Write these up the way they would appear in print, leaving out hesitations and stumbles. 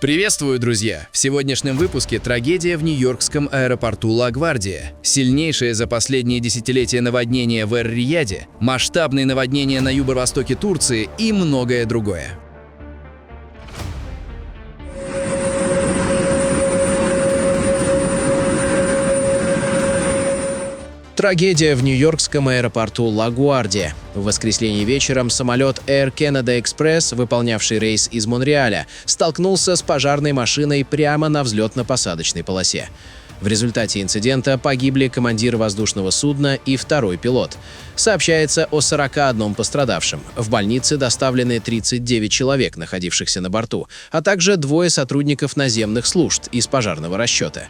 Приветствую, друзья! В сегодняшнем выпуске трагедия в нью-йоркском аэропорту Ла-Гвардия, сильнейшее за последние десятилетия наводнение в Эр-Рияде, масштабные наводнения на юго-востоке Турции и многое другое. Трагедия в нью-йоркском аэропорту Ла-Гвардия. В воскресенье вечером самолет Air Canada Express, выполнявший рейс из Монреаля, столкнулся с пожарной машиной прямо на взлетно-посадочной полосе. В результате инцидента погибли командир воздушного судна и второй пилот. Сообщается о 41 пострадавшем. В больнице доставлены 39 человек, находившихся на борту, а также двое сотрудников наземных служб из пожарного расчета.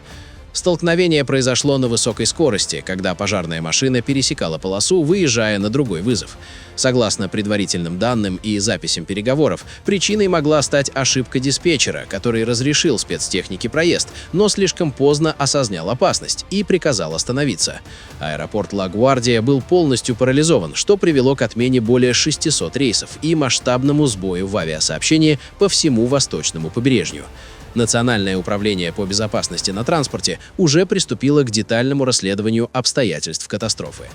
Столкновение произошло на высокой скорости, когда пожарная машина пересекала полосу, выезжая на другой вызов. Согласно предварительным данным и записям переговоров, причиной могла стать ошибка диспетчера, который разрешил спецтехнике проезд, но слишком поздно осознал опасность и приказал остановиться. Аэропорт Ла-Гвардия был полностью парализован, что привело к отмене более 600 рейсов и масштабному сбою в авиасообщении по всему восточному побережью. Национальное управление по безопасности на транспорте уже приступило к детальному расследованию обстоятельств катастрофы.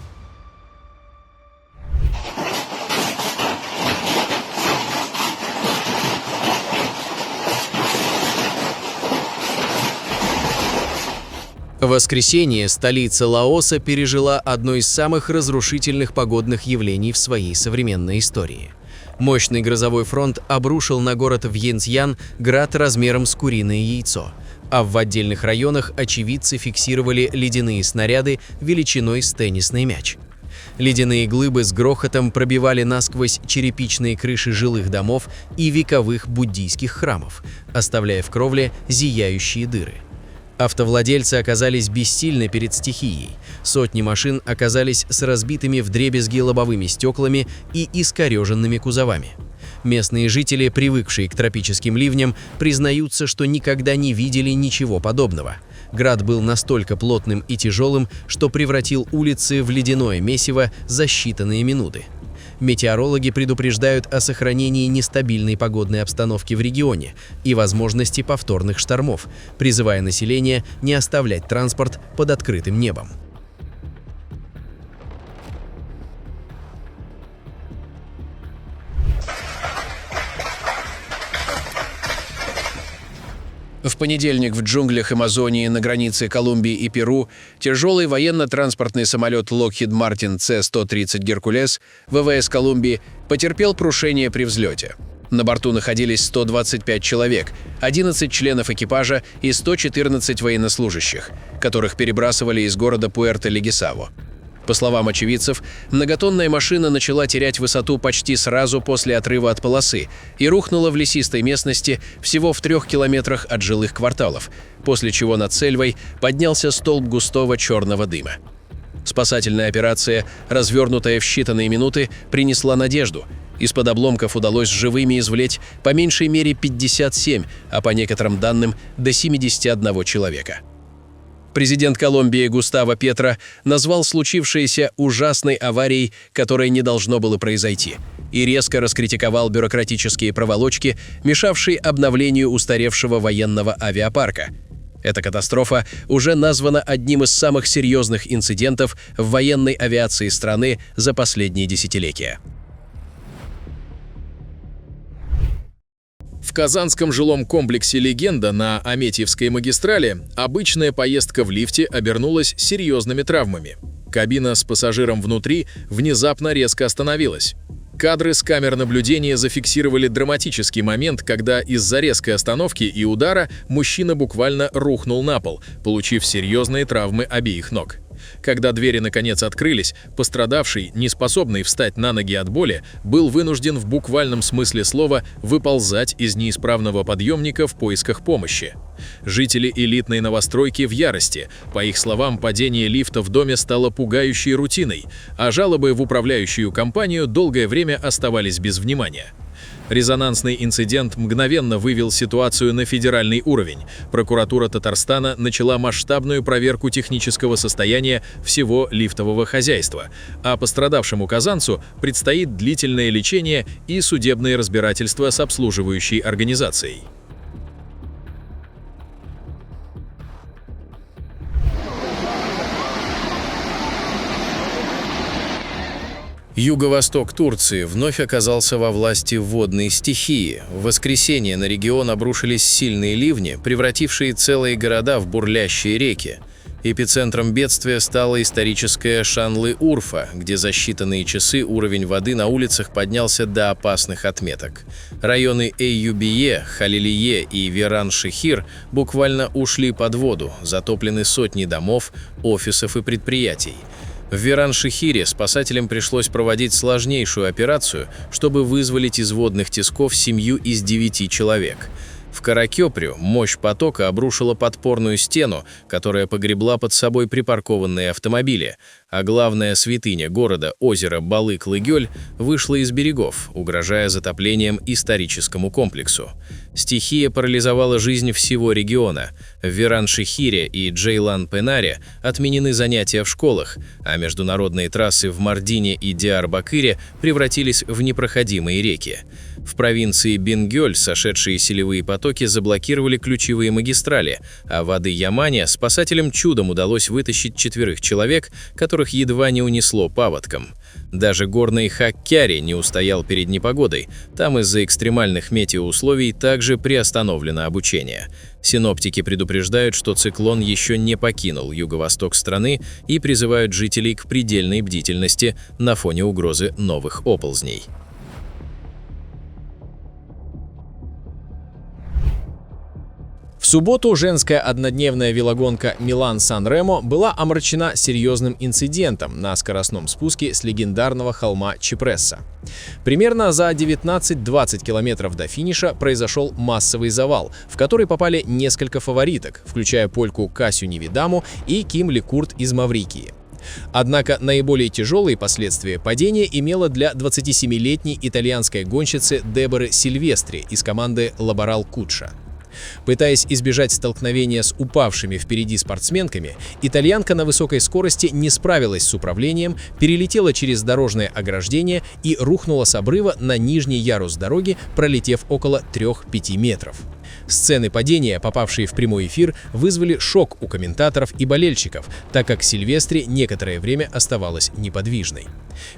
В воскресенье столица Лаоса пережила одно из самых разрушительных погодных явлений в своей современной истории. Мощный грозовой фронт обрушил на город Вьентьян град размером с куриное яйцо, а в отдельных районах очевидцы фиксировали ледяные снаряды величиной с теннисный мяч. Ледяные глыбы с грохотом пробивали насквозь черепичные крыши жилых домов и вековых буддийских храмов, оставляя в кровле зияющие дыры. Автовладельцы оказались бессильны перед стихией. Сотни машин оказались с разбитыми вдребезги лобовыми стеклами и искореженными кузовами. Местные жители, привыкшие к тропическим ливням, признаются, что никогда не видели ничего подобного. Град был настолько плотным и тяжелым, что превратил улицы в ледяное месиво за считанные минуты. Метеорологи предупреждают о сохранении нестабильной погодной обстановки в регионе и возможности повторных штормов, призывая население не оставлять транспорт под открытым небом. В понедельник в джунглях Амазонии на границе Колумбии и Перу тяжелый военно-транспортный самолет Lockheed Martin C-130 «Геркулес» ВВС Колумбии потерпел крушение при взлете. На борту находились 125 человек, 11 членов экипажа и 114 военнослужащих, которых перебрасывали из города Пуэрто-Легисаво. По словам очевидцев, многотонная машина начала терять высоту почти сразу после отрыва от полосы и рухнула в лесистой местности всего в 3 километрах от жилых кварталов, после чего над Сельвой поднялся столб густого черного дыма. Спасательная операция, развернутая в считанные минуты, принесла надежду. Из-под обломков удалось живыми извлечь по меньшей мере 57, а по некоторым данным до 71 человека. Президент Колумбии Густаво Петро назвал случившееся ужасной аварией, которой не должно было произойти, и резко раскритиковал бюрократические проволочки, мешавшие обновлению устаревшего военного авиапарка. Эта катастрофа уже названа одним из самых серьезных инцидентов в военной авиации страны за последние десятилетия. В казанском жилом комплексе «Легенда» на Аметьевской магистрали обычная поездка в лифте обернулась серьезными травмами. Кабина с пассажиром внутри внезапно резко остановилась. Кадры с камер наблюдения зафиксировали драматический момент, когда из-за резкой остановки и удара мужчина буквально рухнул на пол, получив серьезные травмы обеих ног. Когда двери наконец открылись, пострадавший, не способный встать на ноги от боли, был вынужден в буквальном смысле слова выползать из неисправного подъемника в поисках помощи. Жители элитной новостройки в ярости. По их словам, падение лифта в доме стало пугающей рутиной, а жалобы в управляющую компанию долгое время оставались без внимания. Резонансный инцидент мгновенно вывел ситуацию на федеральный уровень. Прокуратура Татарстана начала масштабную проверку технического состояния всего лифтового хозяйства, а пострадавшему казанцу предстоит длительное лечение и судебное разбирательство с обслуживающей организацией. Юго-восток Турции вновь оказался во власти водной стихии. В воскресенье на регион обрушились сильные ливни, превратившие целые города в бурлящие реки. Эпицентром бедствия стала историческая Шанлы-Урфа, где за считанные часы уровень воды на улицах поднялся до опасных отметок. Районы Эйюбие, Халилие и Веран-Шехир буквально ушли под воду, затоплены сотни домов, офисов и предприятий. В Веран-Шехире спасателям пришлось проводить сложнейшую операцию, чтобы вызволить из водных тисков семью из 9 человек. В Каракёпрю мощь потока обрушила подпорную стену, которая погребла под собой припаркованные автомобили, а главная святыня города, озеро Балык-Лыгёль, вышла из берегов, угрожая затоплением историческому комплексу. Стихия парализовала жизнь всего региона. В Веран-Шехире и Джейлан-Пенаре отменены занятия в школах, а международные трассы в Мардине и Диар-Бакыре превратились в непроходимые реки. В провинции Бингёль сошедшие селевые потоки заблокировали ключевые магистрали, а в Ады-Ямане спасателям чудом удалось вытащить 4 человек, которых едва не унесло паводком. Даже горный Хаккяри не устоял перед непогодой, там из-за экстремальных метеоусловий также приостановлено обучение. Синоптики предупреждают, что циклон еще не покинул юго-восток страны и призывают жителей к предельной бдительности на фоне угрозы новых оползней. В субботу женская однодневная велогонка Милан-Сан-Ремо была омрачена серьезным инцидентом на скоростном спуске с легендарного холма Чипресса. Примерно за 19-20 километров до финиша произошел массовый завал, в который попали несколько фавориток, включая польку Касю Невидаму и Ким Лекурт из Маврикии. Однако наиболее тяжелые последствия падения имело для 27-летней итальянской гонщицы Деборы Сильвестри из команды Лаборал Кучча. Пытаясь избежать столкновения с упавшими впереди спортсменками, итальянка на высокой скорости не справилась с управлением, перелетела через дорожное ограждение и рухнула с обрыва на нижний ярус дороги, пролетев около 3-5 метров. Сцены падения, попавшие в прямой эфир, вызвали шок у комментаторов и болельщиков, так как Сильвестри некоторое время оставалась неподвижной.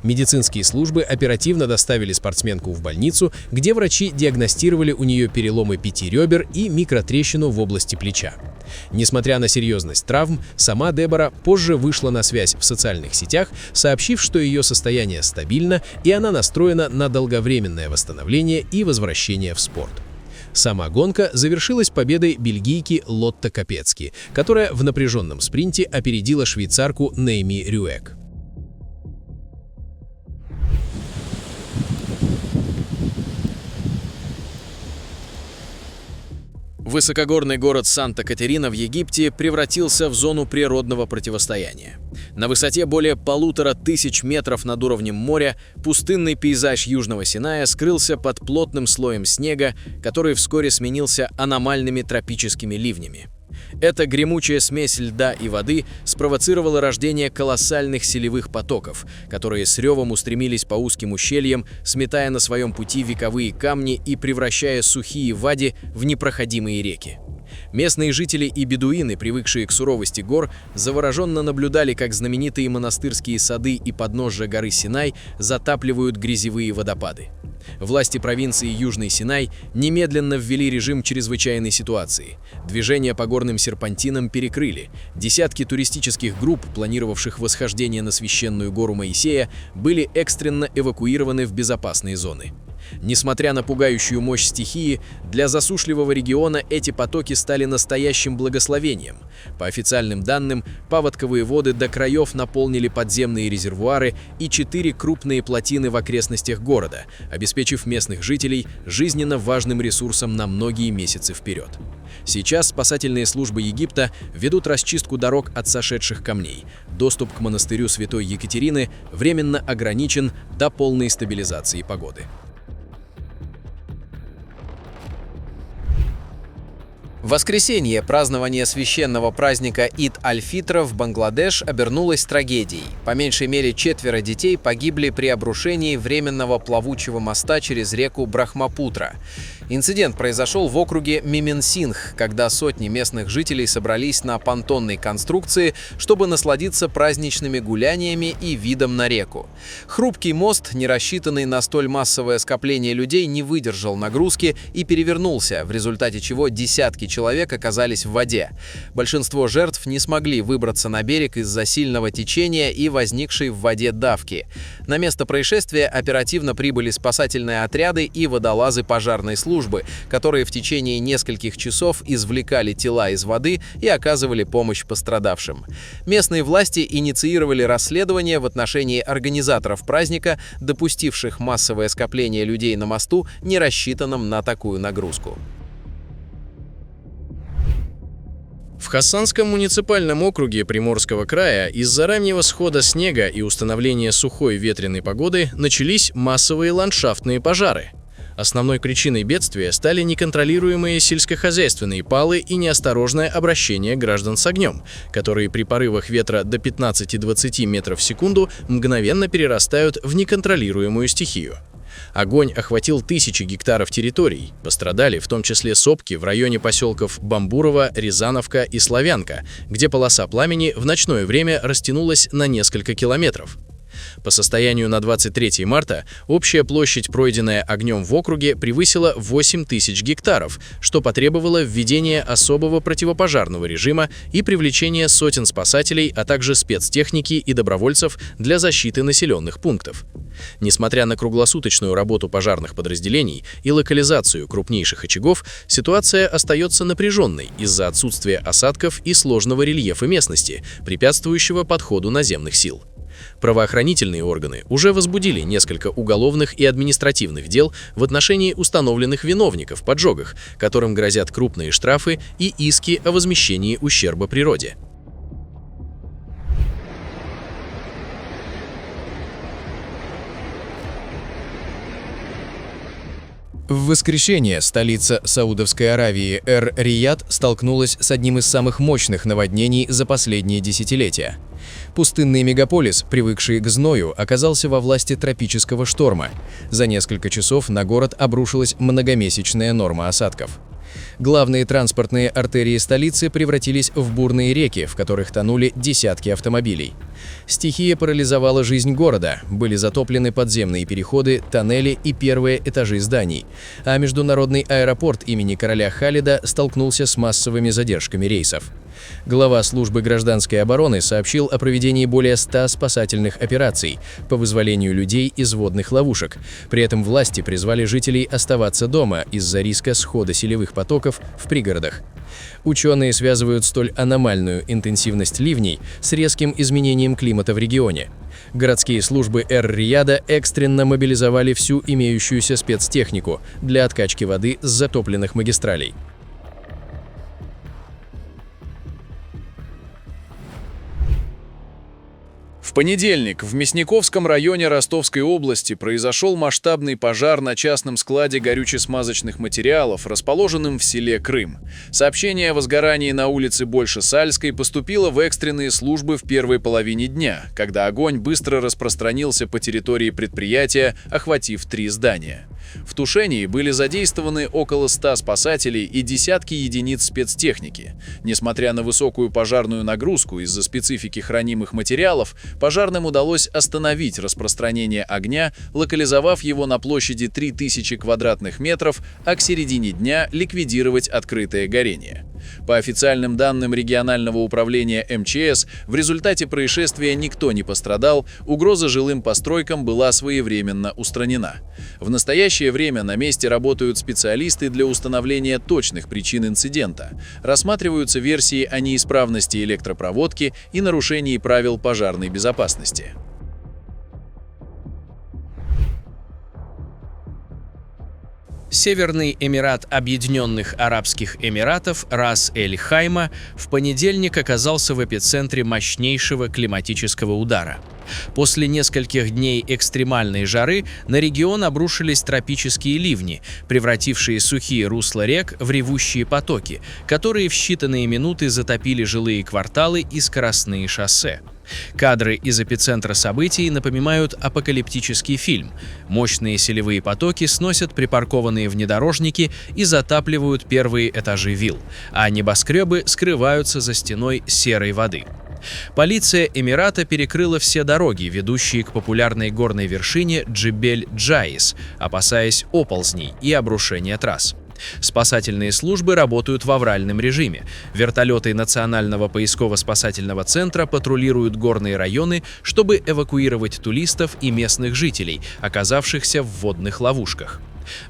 Медицинские службы оперативно доставили спортсменку в больницу, где врачи диагностировали у нее переломы 5 ребер и микротрещину в области плеча. Несмотря на серьезность травм, сама Дебора позже вышла на связь в социальных сетях, сообщив, что ее состояние стабильно и она настроена на долговременное восстановление и возвращение в спорт. Сама гонка завершилась победой бельгийки Лотте Капецки, которая в напряженном спринте опередила швейцарку Нейми Рюек. Высокогорный город Санта-Катерина в Египте превратился в зону природного противостояния. На высоте более 1500 метров над уровнем моря пустынный пейзаж Южного Синая скрылся под плотным слоем снега, который вскоре сменился аномальными тропическими ливнями. Эта гремучая смесь льда и воды спровоцировала рождение колоссальных селевых потоков, которые с ревом устремились по узким ущельям, сметая на своем пути вековые камни и превращая сухие вади в непроходимые реки. Местные жители и бедуины, привыкшие к суровости гор, завороженно наблюдали, как знаменитые монастырские сады и подножия горы Синай затапливают грязевые водопады. Власти провинции Южный Синай немедленно ввели режим чрезвычайной ситуации. Движение по горным серпантинам перекрыли. Десятки туристических групп, планировавших восхождение на священную гору Моисея, были экстренно эвакуированы в безопасные зоны. Несмотря на пугающую мощь стихии, для засушливого региона эти потоки стали настоящим благословением. По официальным данным, паводковые воды до краев наполнили подземные резервуары и 4 крупные плотины в окрестностях города, обеспечив местных жителей жизненно важным ресурсом на многие месяцы вперед. Сейчас спасательные службы Египта ведут расчистку дорог от сошедших камней. Доступ к монастырю Святой Екатерины временно ограничен до полной стабилизации погоды. В воскресенье празднование священного праздника Ид-аль-Фитра в Бангладеш обернулось трагедией. По меньшей мере 4 детей погибли при обрушении временного плавучего моста через реку Брахмапутра. Инцидент произошел в округе Мименсингх, когда сотни местных жителей собрались на понтонной конструкции, чтобы насладиться праздничными гуляниями и видом на реку. Хрупкий мост, не рассчитанный на столь массовое скопление людей, не выдержал нагрузки и перевернулся, в результате чего десятки человек оказались в воде. Большинство жертв не смогли выбраться на берег из-за сильного течения и возникшей в воде давки. На место происшествия оперативно прибыли спасательные отряды и водолазы пожарной службы, которые в течение нескольких часов извлекали тела из воды и оказывали помощь пострадавшим. Местные власти инициировали расследование в отношении организаторов праздника, допустивших массовое скопление людей на мосту, не рассчитанном на такую нагрузку. В Хассанском муниципальном округе Приморского края из-за раннего схода снега и установления сухой ветреной погоды начались массовые ландшафтные пожары. Основной причиной бедствия стали неконтролируемые сельскохозяйственные палы и неосторожное обращение граждан с огнем, которые при порывах ветра до 15-20 метров в секунду мгновенно перерастают в неконтролируемую стихию. Огонь охватил тысячи гектаров территорий. Пострадали в том числе сопки в районе поселков Бамбурово, Рязановка и Славянка, где полоса пламени в ночное время растянулась на несколько километров. По состоянию на 23 марта общая площадь, пройденная огнем в округе, превысила 8 тысяч гектаров, что потребовало введения особого противопожарного режима и привлечения сотен спасателей, а также спецтехники и добровольцев для защиты населенных пунктов. Несмотря на круглосуточную работу пожарных подразделений и локализацию крупнейших очагов, ситуация остается напряженной из-за отсутствия осадков и сложного рельефа местности, препятствующего подходу наземных сил. Правоохранительные органы уже возбудили несколько уголовных и административных дел в отношении установленных виновников в поджогах, которым грозят крупные штрафы и иски о возмещении ущерба природе. В воскресенье столица Саудовской Аравии Эр-Рияд столкнулась с одним из самых мощных наводнений за последние десятилетия. Пустынный мегаполис, привыкший к зною, оказался во власти тропического шторма. За несколько часов на город обрушилась многомесячная норма осадков. Главные транспортные артерии столицы превратились в бурные реки, в которых тонули десятки автомобилей. Стихия парализовала жизнь города, были затоплены подземные переходы, тоннели и первые этажи зданий, а международный аэропорт имени короля Халида столкнулся с массовыми задержками рейсов. Глава службы гражданской обороны сообщил о проведении более 100 спасательных операций по вызволению людей из водных ловушек. При этом власти призвали жителей оставаться дома из-за риска схода селевых потоков в пригородах. Ученые связывают столь аномальную интенсивность ливней с резким изменением климата в регионе. Городские службы Эр-Рияда экстренно мобилизовали всю имеющуюся спецтехнику для откачки воды с затопленных магистралей. В понедельник в Мясниковском районе Ростовской области произошел масштабный пожар на частном складе горюче-смазочных материалов, расположенном в селе Крым. Сообщение о возгорании на улице Больше-Сальской поступило в экстренные службы в первой половине дня, когда огонь быстро распространился по территории предприятия, охватив 3 здания. В тушении были задействованы около 100 спасателей и десятки единиц спецтехники. Несмотря на высокую пожарную нагрузку из-за специфики хранимых материалов, пожарным удалось остановить распространение огня, локализовав его на площади 3000 квадратных метров, а к середине дня ликвидировать открытое горение. По официальным данным регионального управления МЧС, в результате происшествия никто не пострадал, угроза жилым постройкам была своевременно устранена. В настоящее время на месте работают специалисты для установления точных причин инцидента. Рассматриваются версии о неисправности электропроводки и нарушении правил пожарной безопасности. Северный Эмират Объединенных Арабских Эмиратов Рас-эль-Хайма в понедельник оказался в эпицентре мощнейшего климатического удара. После нескольких дней экстремальной жары на регион обрушились тропические ливни, превратившие сухие русла рек в ревущие потоки, которые в считанные минуты затопили жилые кварталы и скоростные шоссе. Кадры из эпицентра событий напоминают апокалиптический фильм. Мощные селевые потоки сносят припаркованные внедорожники и затапливают первые этажи вилл, а небоскребы скрываются за стеной серой воды. Полиция Эмирата перекрыла все дороги, ведущие к популярной горной вершине Джебель-Джаис, опасаясь оползней и обрушения трасс. Спасательные службы работают в авральном режиме. Вертолеты Национального поисково-спасательного центра патрулируют горные районы, чтобы эвакуировать туристов и местных жителей, оказавшихся в водных ловушках.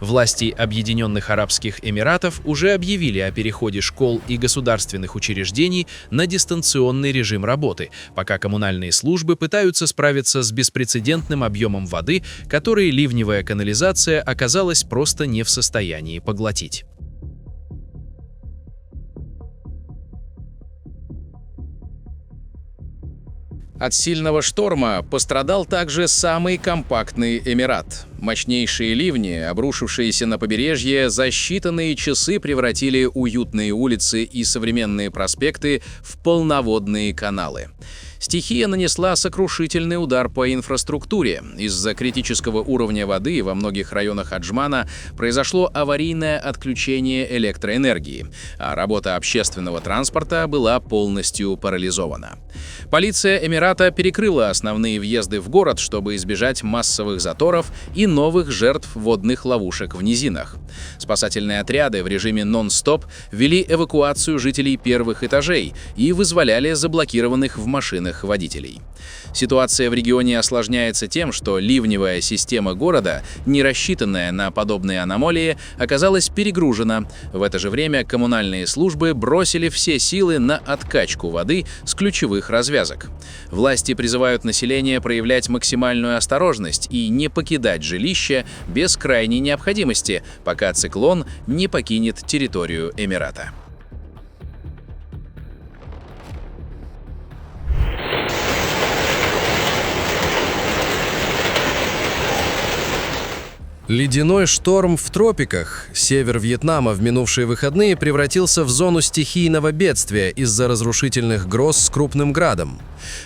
Власти Объединенных Арабских Эмиратов уже объявили о переходе школ и государственных учреждений на дистанционный режим работы, пока коммунальные службы пытаются справиться с беспрецедентным объемом воды, который ливневая канализация оказалась просто не в состоянии поглотить. От сильного шторма пострадал также самый компактный Эмират. Мощнейшие ливни, обрушившиеся на побережье, за считанные часы превратили уютные улицы и современные проспекты в полноводные каналы. Стихия нанесла сокрушительный удар по инфраструктуре. Из-за критического уровня воды во многих районах Аджмана произошло аварийное отключение электроэнергии, а работа общественного транспорта была полностью парализована. Полиция Эмирата перекрыла основные въезды в город, чтобы избежать массовых заторов и новых жертв водных ловушек в низинах. Спасательные отряды в режиме нон-стоп вели эвакуацию жителей первых этажей и вызволяли заблокированных в машинах водителей. Ситуация в регионе осложняется тем, что ливневая система города, не рассчитанная на подобные аномалии, оказалась перегружена. В это же время коммунальные службы бросили все силы на откачку воды с ключевых развязок. Власти призывают население проявлять максимальную осторожность и не покидать жилища без крайней необходимости, пока циклон не покинет территорию Эмирата. Ледяной шторм в тропиках. Север Вьетнама в минувшие выходные превратился в зону стихийного бедствия из-за разрушительных гроз с крупным градом.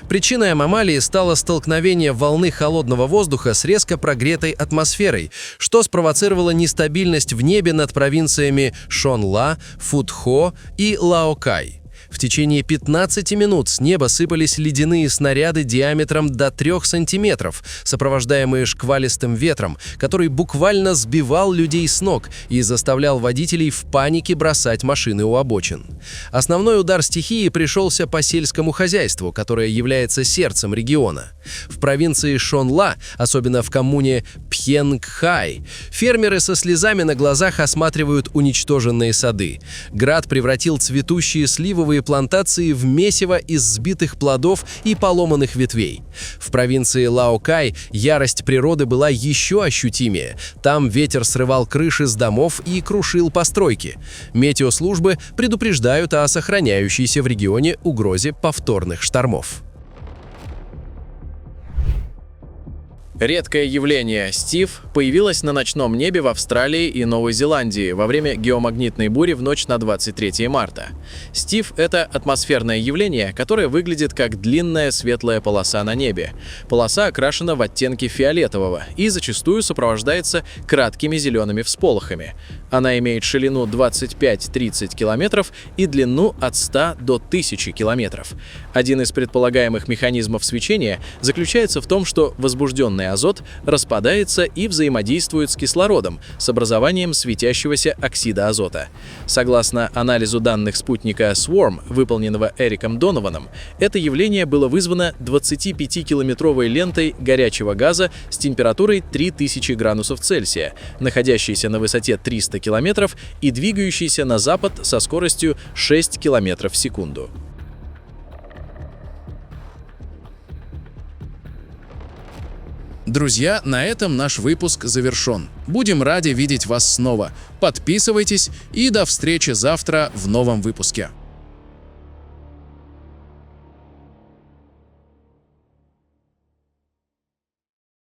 Причиной аномалии стало столкновение волны холодного воздуха с резко прогретой атмосферой, что спровоцировало нестабильность в небе над провинциями Шонла, Фудхо и Лаокай. В течение 15 минут с неба сыпались ледяные снаряды диаметром до 3 сантиметров, сопровождаемые шквалистым ветром, который буквально сбивал людей с ног и заставлял водителей в панике бросать машины у обочин. Основной удар стихии пришелся по сельскому хозяйству, которое является сердцем региона. В провинции Шонла, особенно в коммуне Пхенгхай, фермеры со слезами на глазах осматривают уничтоженные сады. Град превратил цветущие сливовые плантации в месиво из сбитых плодов и поломанных ветвей. В провинции Лаокай ярость природы была еще ощутимее. Там ветер срывал крыши с домов и крушил постройки. Метеослужбы предупреждают о сохраняющейся в регионе угрозе повторных штормов. Редкое явление Стив появилось на ночном небе в Австралии и Новой Зеландии во время геомагнитной бури в ночь на 23 марта. Стив — это атмосферное явление, которое выглядит как длинная светлая полоса на небе. Полоса окрашена в оттенки фиолетового и зачастую сопровождается краткими зелеными всполохами. Она имеет ширину 25-30 километров и длину от 100 до 1000 километров. Один из предполагаемых механизмов свечения заключается в том, что возбужденный азот распадается и взаимодействует с кислородом с образованием светящегося оксида азота. Согласно анализу данных спутника SWARM, выполненного Эриком Донованом, это явление было вызвано 25-километровой лентой горячего газа с температурой 3000 градусов Цельсия, находящейся на высоте 300 километров и двигающейся на запад со скоростью 6 километров в секунду. Друзья, на этом наш выпуск завершен. Будем рады видеть вас снова. Подписывайтесь и до встречи завтра в новом выпуске.